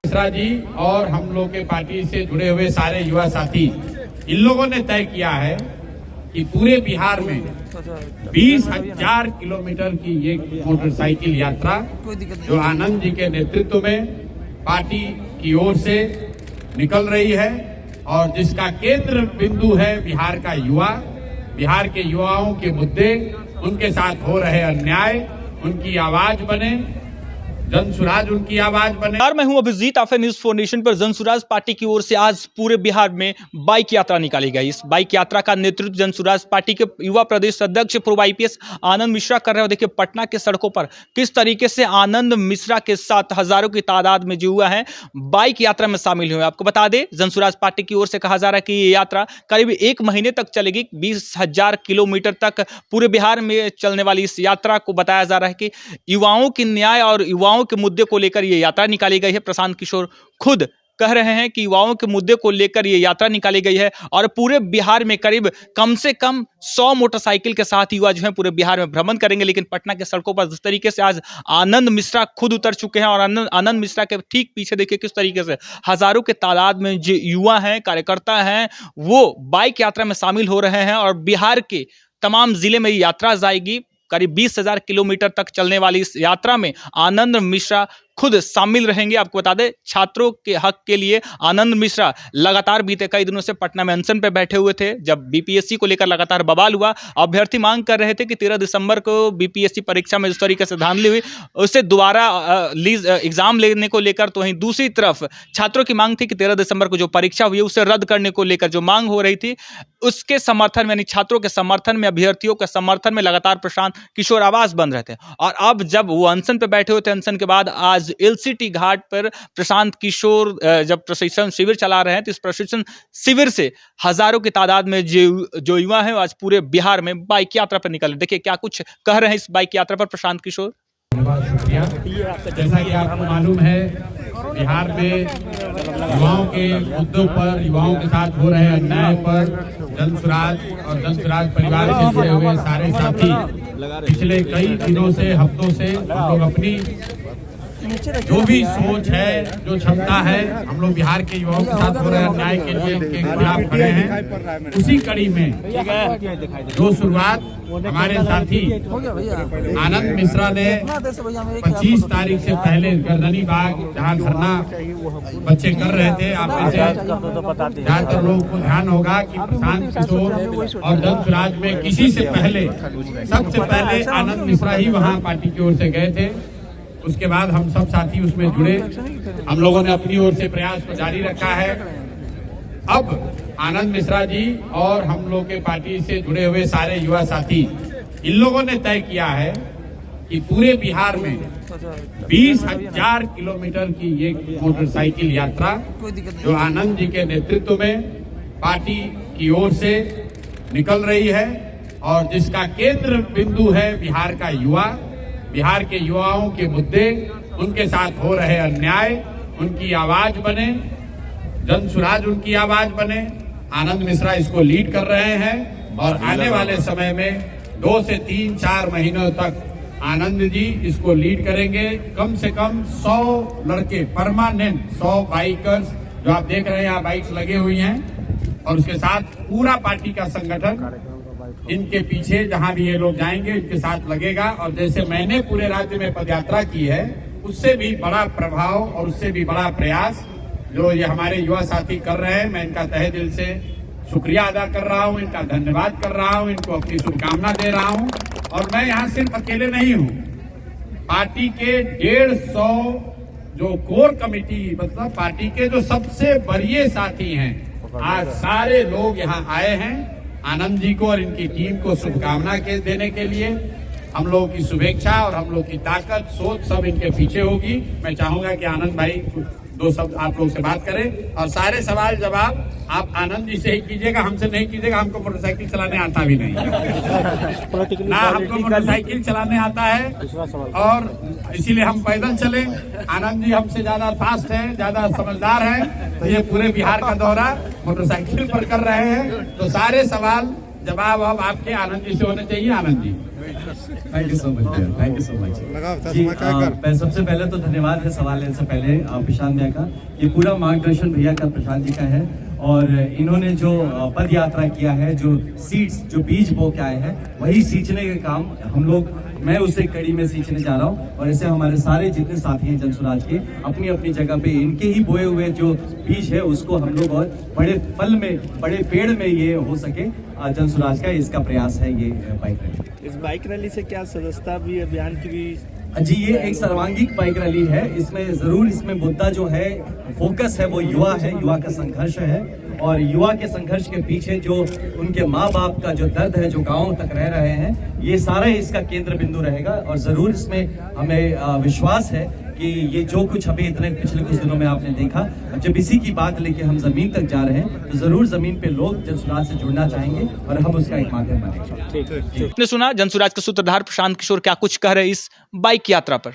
मिश्रा जी और हम लोग के पार्टी से जुड़े हुए सारे युवा साथी, इन लोगों ने तय किया है कि पूरे बिहार में 20,000 किलोमीटर की ये मोटरसाइकिल यात्रा जो आनंद जी के नेतृत्व में पार्टी की ओर से निकल रही है और जिसका केंद्र बिंदु है बिहार का युवा, बिहार के युवाओं के मुद्दे, उनके साथ हो रहे अन्याय, उनकी आवाज बने, जन सुराज उनकी आवाज बने। मैं हूं अभिजीत, आप न्यूज़ 4 नेशन पर। जन सुराज पार्टी की ओर से आज पूरे बिहार में बाइक यात्रा निकाली गई। इस बाइक यात्रा का नेतृत्व जन सुराज पार्टी के युवा प्रदेश अध्यक्ष पूर्व IPS आनंद मिश्रा कर रहे हो। देखिए पटना के सड़कों पर किस तरीके से आनंद मिश्रा के साथ हजारों की तादाद में जो हुआ है बाइक यात्रा में शामिल हुए। आपको बता दें, जन सुराज पार्टी की ओर से कहा जा रहा है कि ये यात्रा करीब 1 महीने तक चलेगी। 20,000 किलोमीटर तक पूरे बिहार में चलने वाली इस यात्रा को बताया जा रहा है कि युवाओं की न्याय और युवाओं के मुद्दे को लेकर यह यात्रा निकाली गई है। प्रशांत किशोर खुद कह रहे हैं कि युवाओं के मुद्दे को लेकर यह यात्रा निकाली गई है और पूरे बिहार में करीब कम से कम 100 मोटरसाइकिल के साथ युवा जो है पूरे बिहार में भ्रमण करेंगे। लेकिन पटना के सड़कों पर जिस तरीके से आज आनंद मिश्रा खुद उतर चुके हैं और आनंद मिश्रा के ठीक पीछे देखिए किस तरीके से हजारों के तादाद में जो युवा हैं, कार्यकर्ता हैं, वो बाइक यात्रा में शामिल हो रहे हैं और बिहार के तमाम जिले में यात्रा जाएगी। करीब 20,000 किलोमीटर तक चलने वाली इस यात्रा में आनंद मिश्रा खुद शामिल रहेंगे। आपको बता दें, छात्रों के हक के लिए आनंद मिश्रा लगातार बीते कई दिनों से पटना में अनशन पे बैठे हुए थे। जब BPSC को लेकर लगातार बवाल हुआ, अभ्यर्थी मांग कर रहे थे कि 13 दिसंबर को BPSC परीक्षा में जिस तरीके से धांधली हुई उससे दोबारा एग्जाम लेने को लेकर, तो वहीं दूसरी तरफ छात्रों की मांग थी कि 13 दिसंबर को जो परीक्षा हुई उसे रद्द करने को लेकर जो मांग हो रही थी उसके समर्थन में, यानी छात्रों के समर्थन में, अभ्यर्थियों के समर्थन में लगातार प्रशांत किशोर आवाज बन रहे थे। और अब जब वो अनशन पे बैठे हुए थे, अनशन के बाद आज LCT घाट पर प्रशांत किशोर जब प्रशिक्षण शिविर चला रहे हैं, तो इस प्रशिक्षण शिविर से हजारों की तादाद में जो युवा हैं आज पूरे बिहार में बाइक यात्रा पर निकले। देखिए क्या कुछ कह रहे हैं इस बाइक यात्रा पर प्रशांत किशोर। शुक्रिया। जैसा कि आपको मालूम है, बिहार में युवाओं के मुद्दों पर, युवाओं के साथ हो रहे अन्याय पर जन सुराज और जन सुराज परिवार से जुड़े हुए सारे साथी पिछले कई दिनों से, हफ्तों से हम लोग अपनी जो भी सोच है, जो क्षमता है, हम लोग बिहार के युवाओं के साथ हो रहे अन्याय के लिए उनके खिलाफ खड़े हैं। उसी कड़ी में जो शुरुआत हमारे साथी आनंद मिश्रा ने 25 तारीख से पहले गर्दनी बाग जहाँ धरना बच्चे कर रहे थे, आप में से ज्यादातर लोगों को ध्यान होगा कि प्रशांत किशोर और जन सुराज में किसी से पहले, सबसे पहले आनंद मिश्रा ही वहाँ पार्टी की ओर से गए थे। उसके बाद हम सब साथी उसमें जुड़े, हम लोगों ने अपनी ओर से प्रयास को जारी रखा है। अब आनंद मिश्रा जी और हम लोग के पार्टी से जुड़े हुए सारे युवा साथी, इन लोगों ने तय किया है कि पूरे बिहार में 20,000 किलोमीटर की ये मोटरसाइकिल यात्रा जो आनंद जी के नेतृत्व में पार्टी की ओर से निकल रही है और जिसका केंद्र बिंदु है बिहार का युवा, बिहार के युवाओं के मुद्दे, उनके साथ हो रहे अन्याय, उनकी आवाज बने, जन सुराज उनकी आवाज बने। आनंद मिश्रा इसको लीड कर रहे हैं और आने वाले समय में 2 से 3-4 महीनों तक आनंद जी इसको लीड करेंगे। कम से कम 100 लड़के परमानेंट, 100 बाइकर्स जो आप देख रहे हैं यहाँ बाइक्स लगे हुई हैं और उसके साथ पूरा पार्टी का संगठन इनके पीछे जहां भी ये लोग जाएंगे इनके साथ लगेगा। और जैसे मैंने पूरे राज्य में पदयात्रा की है, उससे भी बड़ा प्रभाव और उससे भी बड़ा प्रयास जो ये हमारे युवा साथी कर रहे हैं, मैं इनका तहे दिल से शुक्रिया अदा कर रहा हूं, इनका धन्यवाद कर रहा हूं, इनको अपनी शुभकामना दे रहा हूं। और मैं यहाँ सिर्फ अकेले नहीं हूँ, पार्टी के 150 जो कोर कमेटी, मतलब पार्टी के जो सबसे वरीय साथी हैं, आज सारे लोग यहाँ आए हैं आनंद जी को और इनकी टीम को शुभकामना देने के लिए। हम लोगों की शुभेच्छा और हम लोग की ताकत, सोच सब इनके पीछे होगी। मैं चाहूंगा कि आनंद भाई 2 शब्द आप लोग से बात करें और सारे सवाल जवाब आप आनंद जी से ही कीजिएगा, हमसे नहीं कीजिएगा। हमको मोटरसाइकिल चलाने आता भी नहीं ना, हमको मोटरसाइकिल चलाने आता है और इसीलिए हम पैदल चले। आनंद जी हमसे ज्यादा फास्ट है, ज्यादा समझदार है, तो ये पूरे बिहार का दौरा मोटरसाइकिल पर कर रहे हैं। तो सारे सवाल जवाब अब आपके आनंद जी से होने चाहिए। Anand ji thank you so much, thank you so much ji. मैं सबसे पहले तो धन्यवाद है सवाल लेने से पहले प्रशांत भैया का। ये पूरा मार्गदर्शन भैया का, प्रशांत जी का है। और इन्होंने जो पद यात्रा किया है, जो सीड्स, जो बीज बो के आए हैं, वही सींचने का काम हम लोग, मैं उसे कड़ी में सींचने जा रहा हूँ। और ऐसे हमारे सारे जितने साथी हैं जनसुराज के, अपनी अपनी जगह पे इनके ही बोए हुए जो बीज है उसको हम लोग और बड़े फल में, बड़े पेड़ में ये हो सके, जनसुराज का इसका प्रयास है ये बाइक रैली। इस बाइक रैली से क्या सदस्यता भी, अभियान की भी? जी, ये एक सर्वांगीण बाइक रैली है। इसमें जरूर, इसमें मुद्दा जो है, फोकस है, वो युवा है, युवा का संघर्ष है। और युवा के संघर्ष के पीछे जो उनके माँ बाप का जो दर्द है, जो गाँव तक रह रहे हैं, ये सारा इसका केंद्र बिंदु रहेगा। और जरूर इसमें हमें विश्वास है कि ये जो कुछ अभी इतने पिछले कुछ दिनों में आपने देखा, जब इसी की बात लेके हम जमीन तक जा रहे हैं, तो जरूर जमीन पे लोग जनसुराज से जुड़ना चाहेंगे और हम उसका एक माध्यम बनेंगे। आपने सुना जनसुराज के सूत्रधार प्रशांत किशोर क्या कुछ कह रहे इस बाइक यात्रा पर।